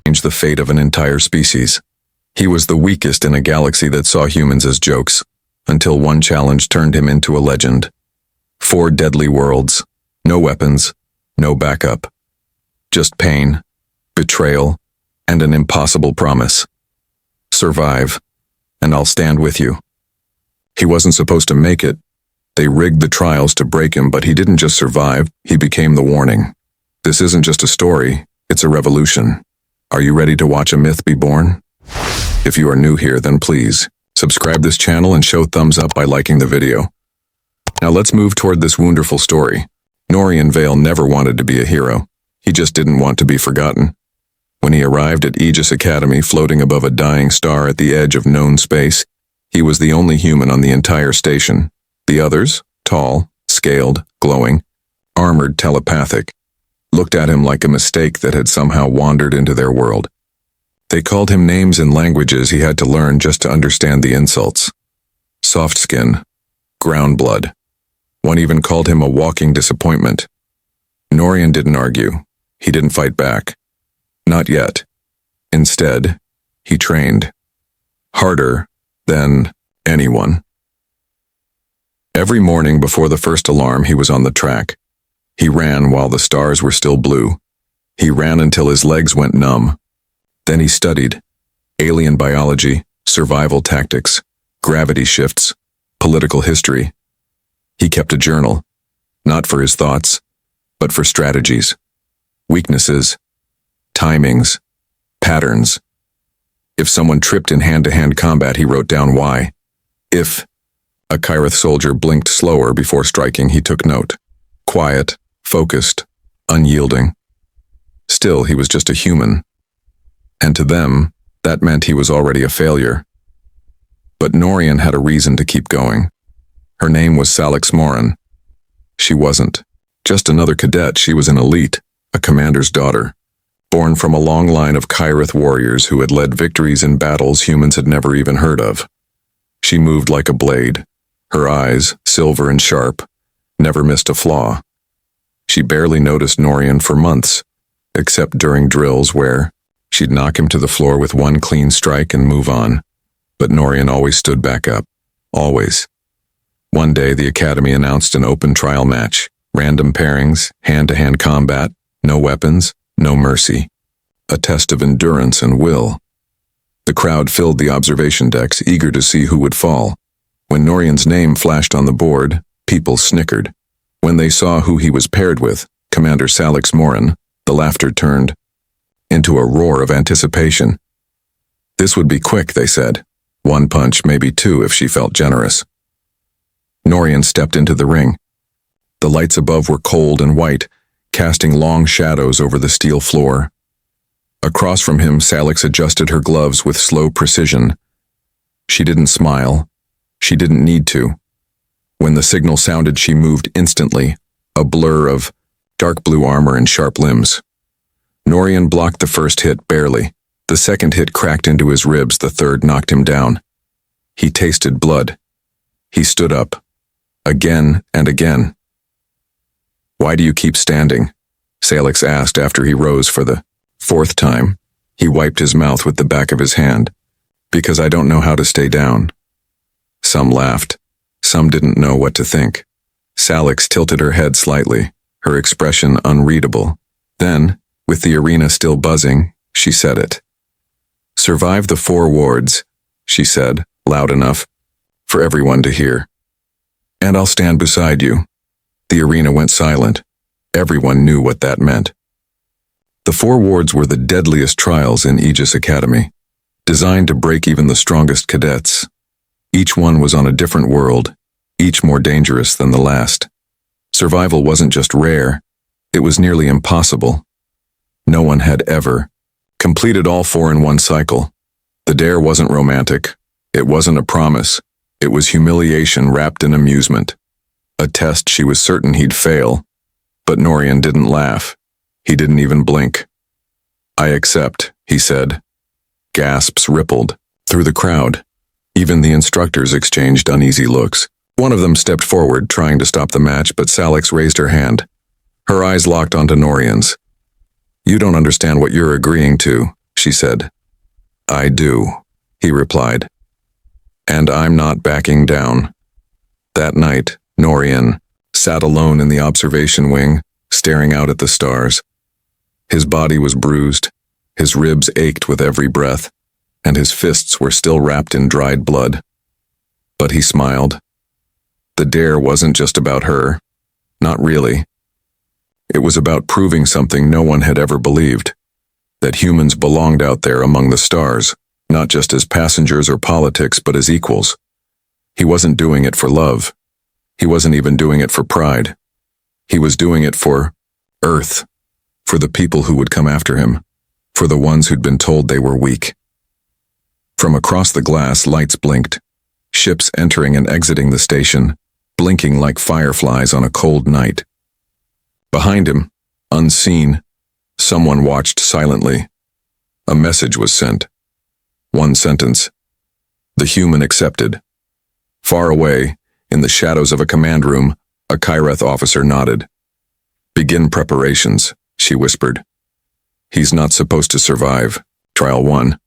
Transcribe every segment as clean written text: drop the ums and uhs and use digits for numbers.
change the fate of an entire species. He was the weakest in a galaxy that saw humans as jokes, until one challenge turned him into a legend. 4 deadly worlds, no weapons, no backup. Just pain, betrayal, and an impossible promise. Survive, and I'll stand with you. He wasn't supposed to make it. They rigged the trials to break him, but he didn't just survive, he became the warning. This isn't just a story, it's a revolution. Are you ready to watch a myth be born? If you are new here, then please, subscribe this channel and show thumbs up by liking the video. Now let's move toward this wonderful story. Norian Vale never wanted to be a hero. He just didn't want to be forgotten. When he arrived at Aegis Academy floating above a dying star at the edge of known space, he was the only human on the entire station. The others, tall, scaled, glowing, armored, telepathic, looked at him like a mistake that had somehow wandered into their world. They called him names in languages he had to learn just to understand the insults. Soft skin, ground blood. One even called him a walking disappointment. Norian didn't argue. He didn't fight back. Not yet. Instead, he trained. Harder than anyone. Every morning before the first alarm, he was on the track. He ran while the stars were still blue. He ran until his legs went numb. Then he studied alien biology, survival tactics, gravity shifts, political history. He kept a journal, not for his thoughts, but for strategies, weaknesses, timings, patterns. If someone tripped in hand-to-hand combat, he wrote down why. If a Kyrith soldier blinked slower before striking, he took note. Quiet, focused, unyielding. Still, he was just a human. And to them, that meant he was already a failure. But Norian had a reason to keep going. Her name was Salix Morin. She wasn't just another cadet, she was an elite, a commander's daughter, born from a long line of Kyrith warriors who had led victories in battles humans had never even heard of. She moved like a blade, her eyes, silver and sharp, never missed a flaw. She barely noticed Norian for months, except during drills where she'd knock him to the floor with one clean strike and move on. But Norian always stood back up. Always. One day, the Academy announced an open trial match. Random pairings, hand-to-hand combat, no weapons, no mercy. A test of endurance and will. The crowd filled the observation decks, eager to see who would fall. When Norian's name flashed on the board, people snickered. When they saw who he was paired with, Commander Salix Morin, the laughter turned into a roar of anticipation. This would be quick, they said. 1 punch, maybe 2 if she felt generous. Norian stepped into the ring. The lights above were cold and white, casting long shadows over the steel floor. Across from him, Salix adjusted her gloves with slow precision. She didn't smile. She didn't need to. When the signal sounded, she moved instantly, a blur of dark blue armor and sharp limbs. Norian blocked the first hit barely. The second hit cracked into his ribs, the third knocked him down. He tasted blood. He stood up. Again and again. "Why do you keep standing?" Salix asked after he rose for the 4th time. He wiped his mouth with the back of his hand. "Because I don't know how to stay down." Some laughed. Some didn't know what to think. Salix tilted her head slightly, her expression unreadable. Then, with the arena still buzzing, she said it. "Survive the 4 wards," she said, loud enough for everyone to hear. "And I'll stand beside you." The arena went silent. Everyone knew what that meant. The 4 wards were the deadliest trials in Aegis Academy, designed to break even the strongest cadets. Each one was on a different world, each more dangerous than the last. Survival wasn't just rare, it was nearly impossible. No one had ever completed all 4 in one cycle. The dare wasn't romantic. It wasn't a promise. It was humiliation wrapped in amusement. A test she was certain he'd fail. But Norian didn't laugh. He didn't even blink. "I accept," he said. Gasps rippled through the crowd. Even the instructors exchanged uneasy looks. One of them stepped forward, trying to stop the match, but Salix raised her hand. Her eyes locked onto Norian's. "You don't understand what you're agreeing to," she said. I do, he replied. And I'm not backing down. That night, Norian sat alone in the observation wing, staring out at the stars. His body was bruised, his ribs ached with every breath, and his fists were still wrapped in dried blood. But he smiled. The dare wasn't just about her. Not really. It was about proving something no one had ever believed, that humans belonged out there among the stars, not just as passengers or politics, but as equals. He wasn't doing it for love. He wasn't even doing it for pride. He was doing it for Earth, for the people who would come after him, for the ones who'd been told they were weak. From across the glass, lights blinked, ships entering and exiting the station, blinking like fireflies on a cold night. Behind him, unseen, someone watched silently. A message was sent. One sentence. The human accepted. Far away, in the shadows of a command room, a Kyreth officer nodded. Begin preparations, she whispered. He's not supposed to survive. Trial 1.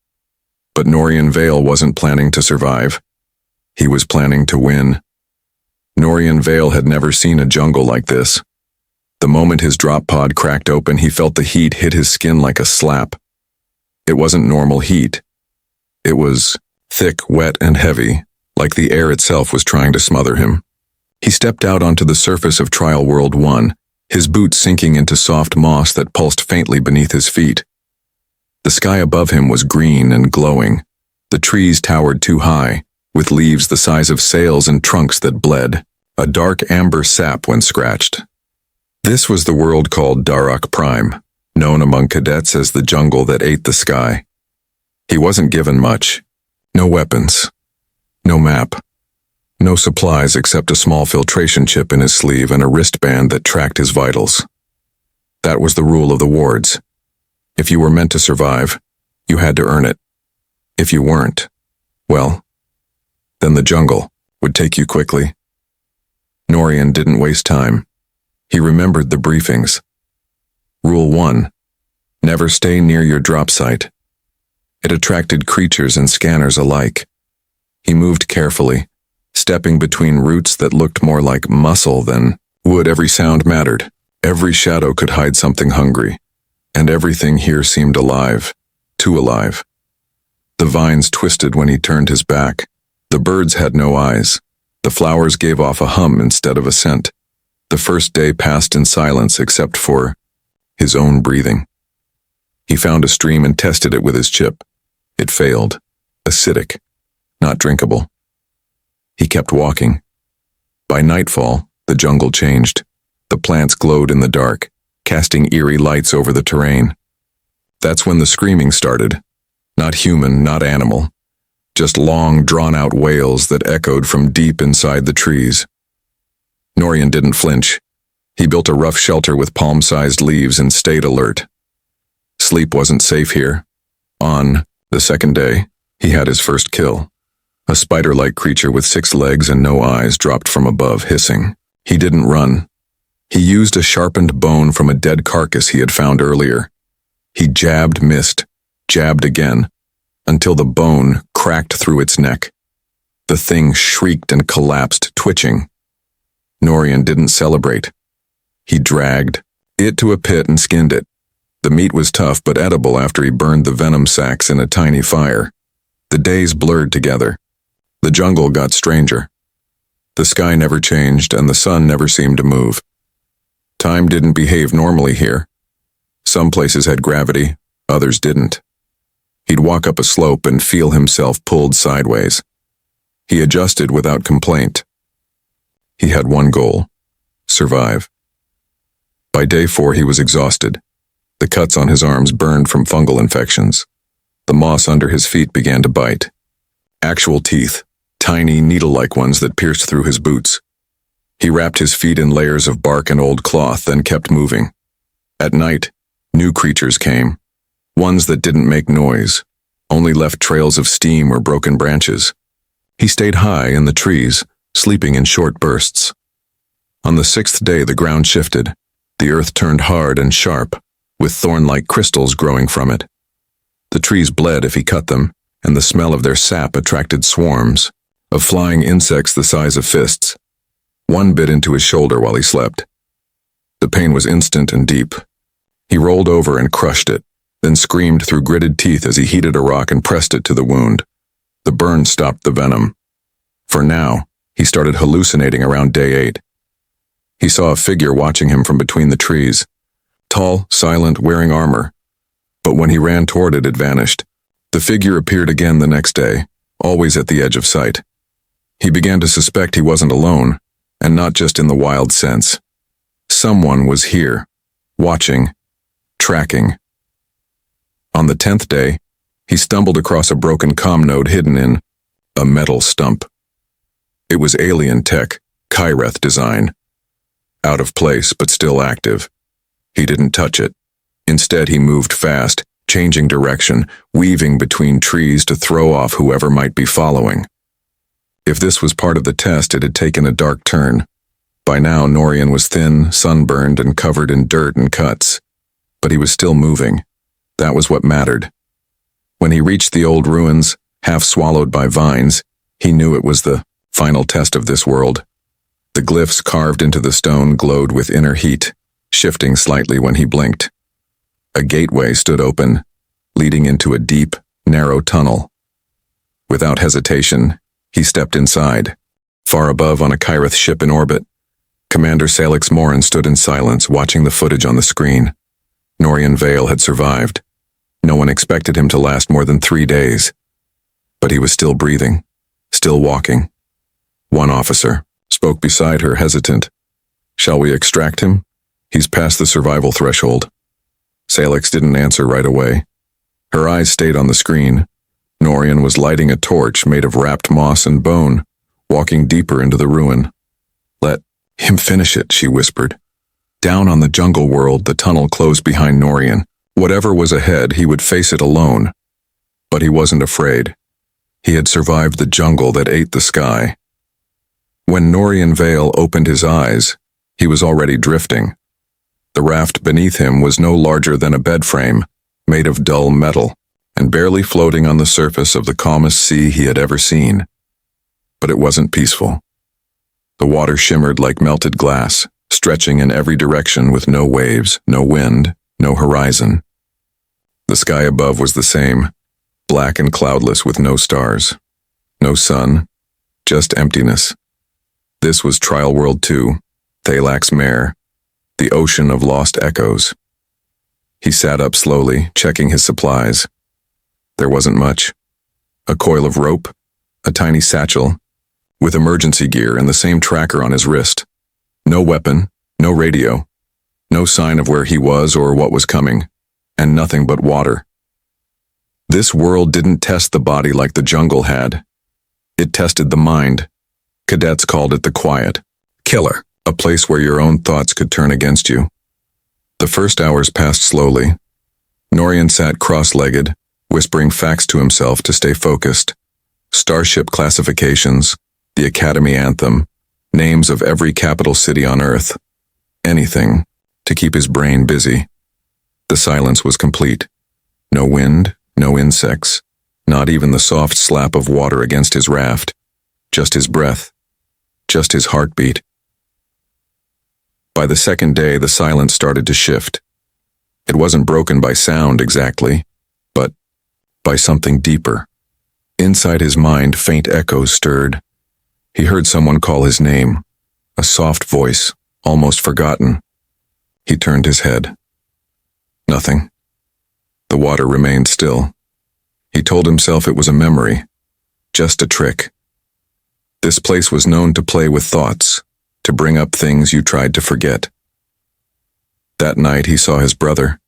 But Norian Vale wasn't planning to survive. He was planning to win. Norian Vale had never seen a jungle like this. The moment his drop pod cracked open, he felt the heat hit his skin like a slap. It wasn't normal heat. It was thick, wet, and heavy, like the air itself was trying to smother him. He stepped out onto the surface of Trial World 1, his boots sinking into soft moss that pulsed faintly beneath his feet. The sky above him was green and glowing. The trees towered too high, with leaves the size of sails and trunks that bled, a dark amber sap when scratched. This was the world called Darok Prime, known among cadets as the jungle that ate the sky. He wasn't given much. No weapons. No map. No supplies except a small filtration chip in his sleeve and a wristband that tracked his vitals. That was the rule of the wards. If you were meant to survive, you had to earn it. If you weren't, well, then the jungle would take you quickly. Norian didn't waste time. He remembered the briefings. Rule 1. Never stay near your drop site. It attracted creatures and scanners alike. He moved carefully, stepping between roots that looked more like muscle than wood. Every sound mattered. Every shadow could hide something hungry. And everything here seemed alive. Too alive. The vines twisted when he turned his back. The birds had no eyes. The flowers gave off a hum instead of a scent. The first day passed in silence except for his own breathing. He found a stream and tested it with his chip. It failed. Acidic. Not drinkable. He kept walking. By nightfall, the jungle changed. The plants glowed in the dark, casting eerie lights over the terrain. That's when the screaming started. Not human, not animal. Just long, drawn-out wails that echoed from deep inside the trees. Norian didn't flinch. He built a rough shelter with palm-sized leaves and stayed alert. Sleep wasn't safe here. On the second day, he had his first kill. A spider-like creature with 6 legs and no eyes dropped from above, hissing. He didn't run. He used a sharpened bone from a dead carcass he had found earlier. He jabbed, missed, jabbed again, until the bone cracked through its neck. The thing shrieked and collapsed, twitching. Norian didn't celebrate. He dragged it to a pit and skinned it. The meat was tough but edible after he burned the venom sacs in a tiny fire. The days blurred together. The jungle got stranger. The sky never changed and the sun never seemed to move. Time didn't behave normally here. Some places had gravity, others didn't. He'd walk up a slope and feel himself pulled sideways. He adjusted without complaint. He had one goal: survive. By day 4 he was exhausted. The cuts on his arms burned from fungal infections. The moss under his feet began to bite. Actual teeth, tiny needle-like ones that pierced through his boots. He wrapped his feet in layers of bark and old cloth, then kept moving. At night, new creatures came. Ones that didn't make noise, only left trails of steam or broken branches. He stayed high in the trees, sleeping in short bursts. On the 6th day the ground shifted. The earth turned hard and sharp, with thorn-like crystals growing from it. The trees bled if he cut them, and the smell of their sap attracted swarms of flying insects the size of fists. One bit into his shoulder while he slept. The pain was instant and deep. He rolled over and crushed it, then screamed through gritted teeth as he heated a rock and pressed it to the wound. The burn stopped the venom. For now, he started hallucinating around day 8. He saw a figure watching him from between the trees. Tall, silent, wearing armor. But when he ran toward it, it vanished. The figure appeared again the next day, always at the edge of sight. He began to suspect he wasn't alone, and not just in the wild sense. Someone was here, watching, tracking. On the 10th day, he stumbled across a broken comm node hidden in a metal stump. It was alien tech, Kyreth design. Out of place, but still active. He didn't touch it. Instead, he moved fast, changing direction, weaving between trees to throw off whoever might be following. If this was part of the test, it had taken a dark turn. By now, Norian was thin, sunburned, and covered in dirt and cuts. But he was still moving. That was what mattered. When he reached the old ruins, half swallowed by vines, he knew it was the final test of this world. The glyphs carved into the stone glowed with inner heat, shifting slightly when he blinked. A gateway stood open, leading into a deep, narrow tunnel. Without hesitation, he stepped inside. Far above on a Kyreth ship in orbit, Commander Salix Morin stood in silence, watching the footage on the screen. Norian Vale had survived. No one expected him to last more than 3 days. But he was still breathing, still walking. One officer spoke beside her, hesitant. "Shall we extract him? He's past the survival threshold." Salix didn't answer right away. Her eyes stayed on the screen. Norian was lighting a torch made of wrapped moss and bone, walking deeper into the ruin. "Let him finish it," she whispered. Down on the jungle world, the tunnel closed behind Norian. Whatever was ahead, he would face it alone. But he wasn't afraid. He had survived the jungle that ate the sky. When Norian Vale opened his eyes, he was already drifting. The raft beneath him was no larger than a bed frame, made of dull metal, and barely floating on the surface of the calmest sea he had ever seen. But it wasn't peaceful. The water shimmered like melted glass, stretching in every direction with no waves, no wind, no horizon. The sky above was the same, black and cloudless with no stars. No sun, just emptiness. This was Trial World 2, Thalax Mare, the ocean of lost echoes. He sat up slowly, checking his supplies. There wasn't much. A coil of rope, a tiny satchel, with emergency gear and the same tracker on his wrist. No weapon, no radio, no sign of where he was or what was coming, and nothing but water. This world didn't test the body like the jungle had. It tested the mind. Cadets called it the quiet killer, a place where your own thoughts could turn against you. The first hours passed slowly. Norian sat cross-legged, whispering facts to himself to stay focused. Starship classifications, the Academy anthem, names of every capital city on Earth. Anything to keep his brain busy. The silence was complete. No wind, no insects, not even the soft slap of water against his raft. Just his breath. Just his heartbeat. By the second day, the silence started to shift. It wasn't broken by sound exactly, but by something deeper. Inside his mind, faint echoes stirred. He heard someone call his name, a soft voice, almost forgotten. He turned his head. Nothing. The water remained still. He told himself it was a memory, just a trick. This place was known to play with thoughts, to bring up things you tried to forget. That night he saw his brother,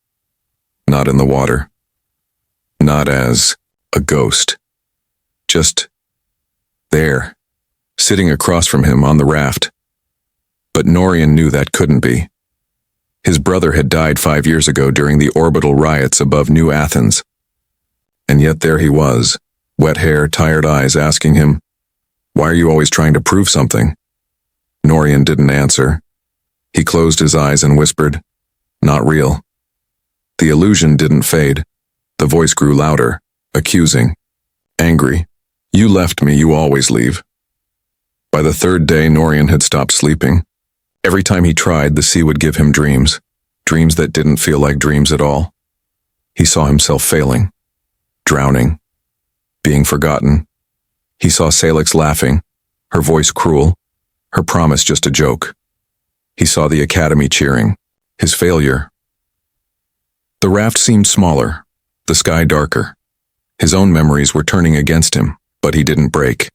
not in the water, not as a ghost, just there, sitting across from him on the raft. But Norian knew that couldn't be. His brother had died 5 years ago during the orbital riots above New Athens. And yet there he was, wet hair, tired eyes, asking him, "Why are you always trying to prove something?" Norian didn't answer. He closed his eyes and whispered, "Not real." The illusion didn't fade. The voice grew louder, accusing, angry. You left me, you always leave. By the third day, Norian had stopped sleeping. Every time he tried, the sea would give him dreams, dreams that didn't feel like dreams at all. He saw himself failing, drowning, being forgotten. He saw Salix laughing, her voice cruel, her promise just a joke. He saw the academy cheering, his failure. The raft seemed smaller, the sky darker. His own memories were turning against him, but he didn't break.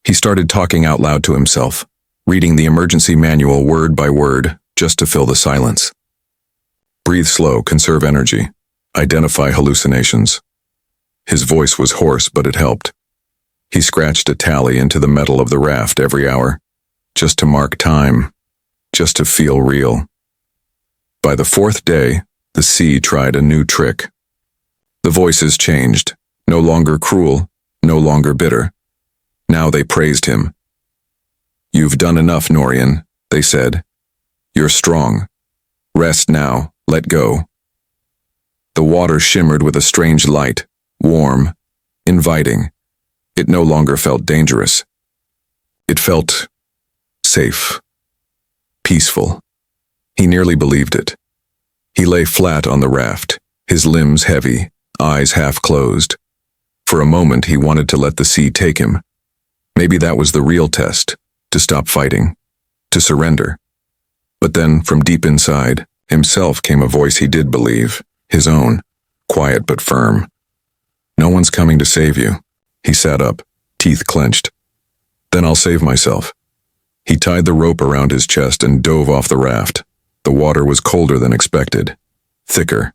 He started talking out loud to himself, reading the emergency manual word by word, just to fill the silence. Breathe slow, conserve energy, identify hallucinations. His voice was hoarse, but it helped. He scratched a tally into the metal of the raft every hour, just to mark time, just to feel real. By the fourth day, the sea tried a new trick. The voices changed, no longer cruel, no longer bitter. Now they praised him. You've done enough, Norian, they said. You're strong. Rest now, let go. The water shimmered with a strange light, warm, inviting. It no longer felt dangerous. It felt safe, peaceful. He nearly believed it. He lay flat on the raft, his limbs heavy, eyes half closed. For a moment he wanted to let the sea take him. Maybe that was the real test, to stop fighting, to surrender. But then, from deep inside, himself came a voice he did believe, his own, quiet but firm. No one's coming to save you. He sat up, teeth clenched. Then I'll save myself. He tied the rope around his chest and dove off the raft. The water was colder than expected, thicker.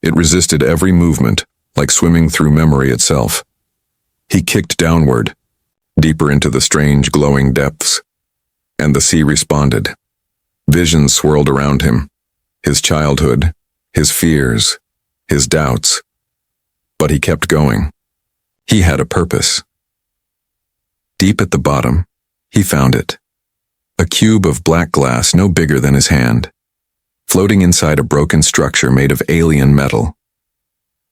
It resisted every movement, like swimming through memory itself. He kicked downward, deeper into the strange glowing depths, and the sea responded. Visions swirled around him, his childhood, his fears, his doubts. But he kept going. He had a purpose. Deep at the bottom, he found it. A cube of black glass no bigger than his hand, floating inside a broken structure made of alien metal.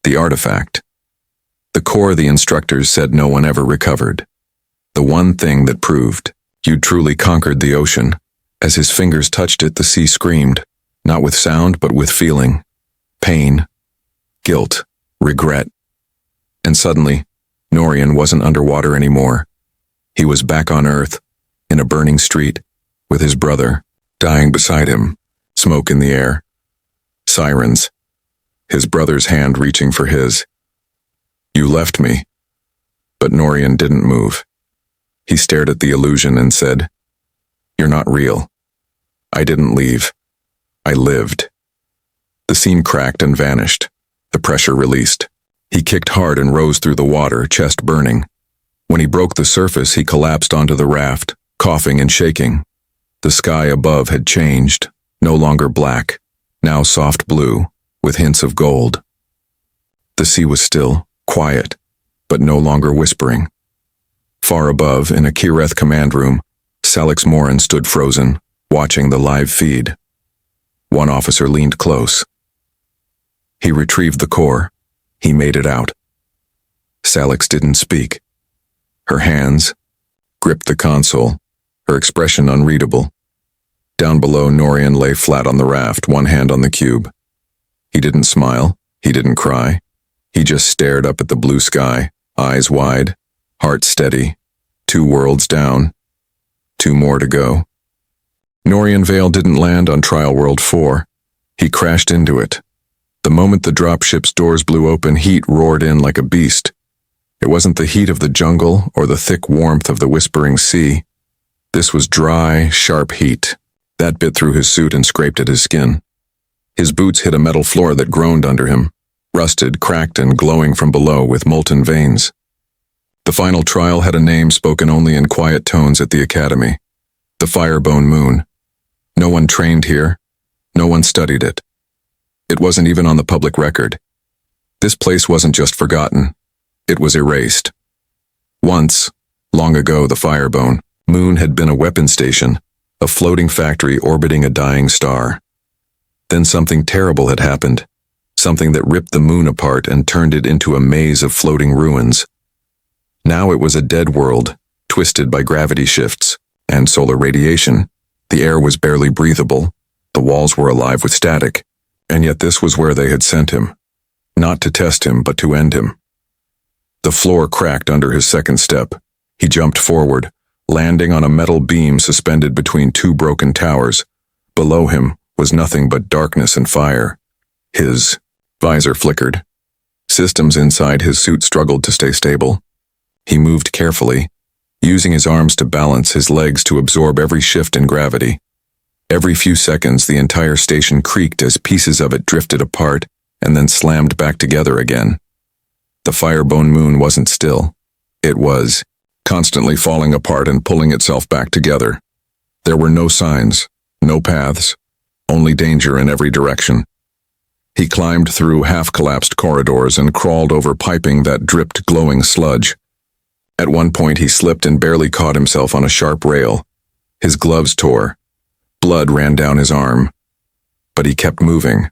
The artifact. The core the instructors said no one ever recovered. The one thing that proved you'd truly conquered the ocean. As his fingers touched it, the sea screamed, not with sound but with feeling. Pain, guilt, regret. And suddenly, Norian wasn't underwater anymore. He was back on Earth, in a burning street, with his brother, dying beside him, smoke in the air. Sirens. His brother's hand reaching for his. You left me. But Norian didn't move. He stared at the illusion and said, You're not real. I didn't leave. I lived. The scene cracked and vanished. The pressure released. He kicked hard and rose through the water, chest burning. When he broke the surface, he collapsed onto the raft, coughing and shaking. The sky above had changed, no longer black, now soft blue, with hints of gold. The sea was still, quiet, but no longer whispering. Far above, in a Kireth command room, Salix Morin stood frozen, watching the live feed. One officer leaned close. He retrieved the core. He made it out. Salix didn't speak. Her hands gripped the console, her expression unreadable. Down below, Norian lay flat on the raft, one hand on the cube. He didn't smile. He didn't cry. He just stared up at the blue sky, eyes wide, heart steady. 2 worlds down. 2 more to go. Norian Vale didn't land on Trial World 4. He crashed into it. The moment the dropship's doors blew open, heat roared in like a beast. It wasn't the heat of the jungle or the thick warmth of the whispering sea. This was dry, sharp heat. That bit through his suit and scraped at his skin. His boots hit a metal floor that groaned under him, rusted, cracked, and glowing from below with molten veins. The final trial had a name spoken only in quiet tones at the academy. The Firebone Moon. No one trained here. No one studied it. It wasn't even on the public record. This place wasn't just forgotten. It was erased. Once, long ago, the Firebone Moon had been a weapon station, a floating factory orbiting a dying star. Then something terrible had happened. something that ripped the moon apart and turned it into a maze of floating ruins. Now it was a dead world, twisted by gravity shifts and solar radiation. The air was barely breathable, the walls were alive with static, and yet this was where they had sent him. Not to test him, but to end him. The floor cracked under his second step. He jumped forward, landing on a metal beam suspended between two broken towers. Below him was nothing but darkness and fire. His visor flickered. Systems inside his suit struggled to stay stable. He moved carefully, using his arms to balance, his legs to absorb every shift in gravity. Every few seconds, the entire station creaked as pieces of it drifted apart and then slammed back together again. The firebone moon wasn't still. It was constantly falling apart and pulling itself back together. There were no signs, no paths, only danger in every direction. He climbed through half-collapsed corridors and crawled over piping that dripped glowing sludge. At one point he slipped and barely caught himself on a sharp rail. His gloves tore. Blood ran down his arm. But he kept moving.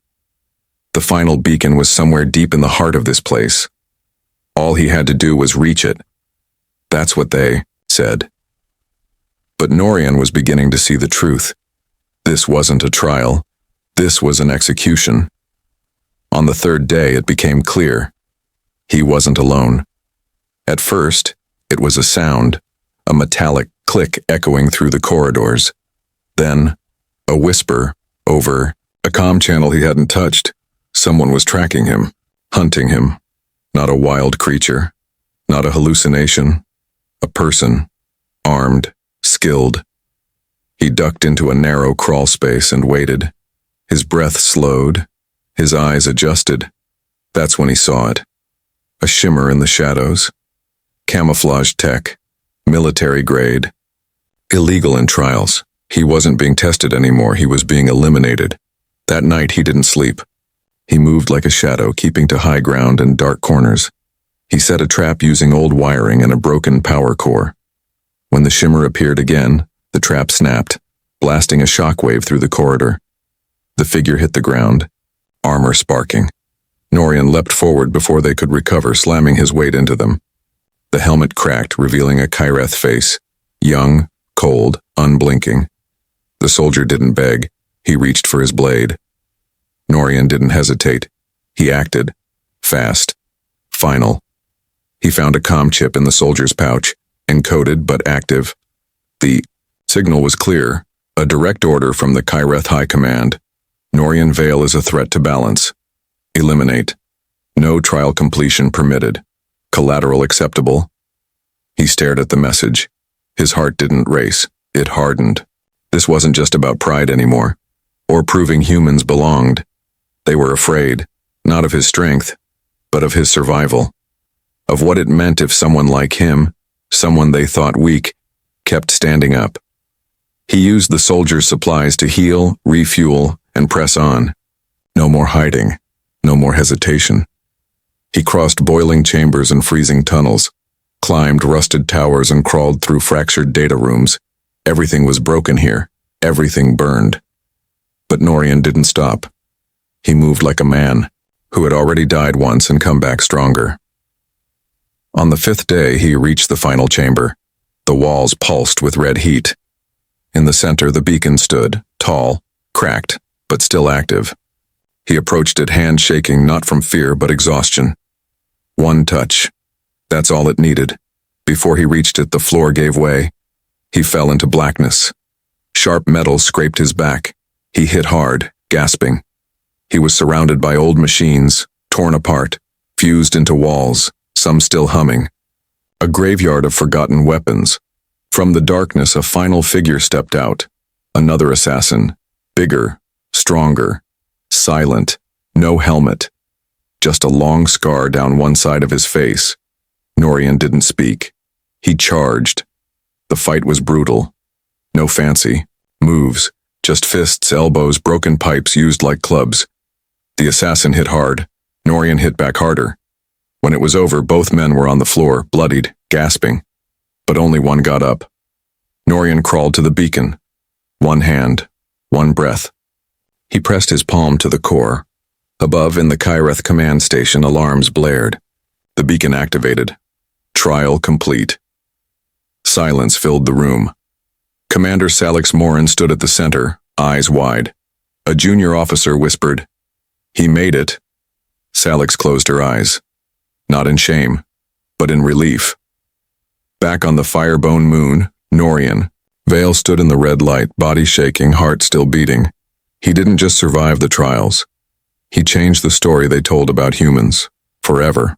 The final beacon was somewhere deep in the heart of this place. All he had to do was reach it. That's what they said. But Norian was beginning to see the truth. This wasn't a trial. This was an execution. On the third day, it became clear. He wasn't alone. At first, it was a sound, a metallic click echoing through the corridors. Then, a whisper over a comm channel he hadn't touched. Someone was tracking him, hunting him. Not a wild creature, not a hallucination. A person, armed, skilled. He ducked into a narrow crawl space and waited. His breath slowed, his eyes adjusted. That's when he saw it. A shimmer in the shadows. Camouflage tech, military grade. Illegal in trials. He wasn't being tested anymore, he was being eliminated. That night he didn't sleep. He moved like a shadow, keeping to high ground and dark corners. He set a trap using old wiring and a broken power core. When the shimmer appeared again, the trap snapped, blasting a shockwave through the corridor. The figure hit the ground, armor sparking. Norian leapt forward before they could recover, slamming his weight into them. The helmet cracked, revealing a Kyreth face, young, cold, unblinking. The soldier didn't beg. He reached for his blade. Norian didn't hesitate. He acted. Fast. Final. He found a comm chip in the soldier's pouch, encoded but active. The signal was clear, a direct order from the Kyreth High Command. Norian Vale is a threat to balance. Eliminate. No trial completion permitted. Collateral acceptable. He stared at the message. His heart didn't race. It hardened. This wasn't just about pride anymore, or proving humans belonged. They were afraid, not of his strength, but of his survival. Of what it meant if someone like him, someone they thought weak, kept standing up. He used the soldier's supplies to heal, refuel, and press on. No more hiding, no more hesitation. He crossed boiling chambers and freezing tunnels, climbed rusted towers and crawled through fractured data rooms. Everything was broken here, everything burned. But Norian didn't stop. He moved like a man, who had already died once and come back stronger. On the fifth day, he reached the final chamber. The walls pulsed with red heat. In the center, the beacon stood, tall, cracked, but still active. He approached it, hand shaking, not from fear but exhaustion. One touch. That's all it needed. Before he reached it, the floor gave way. He fell into blackness. Sharp metal scraped his back. He hit hard, gasping. He was surrounded by old machines, torn apart, fused into walls, some still humming. A graveyard of forgotten weapons. From the darkness, a final figure stepped out. Another assassin. Bigger, stronger, silent, no helmet. Just a long scar down one side of his face. Norian didn't speak. He charged. The fight was brutal. No fancy moves, just fists, elbows, broken pipes used like clubs. The assassin hit hard. Norian hit back harder. When it was over, both men were on the floor, bloodied, gasping. But only one got up. Norian crawled to the beacon. One hand, one breath. He pressed his palm to the core. Above, in the Kyreth command station, alarms blared. The beacon activated. Trial complete. Silence filled the room. Commander Salix Morin stood at the center, eyes wide. A junior officer whispered, "He made it." Salix closed her eyes. Not in shame, but in relief. Back on the firebone moon, Norian, Vale stood in the red light, body shaking, heart still beating. He didn't just survive the trials. He changed the story they told about humans, forever.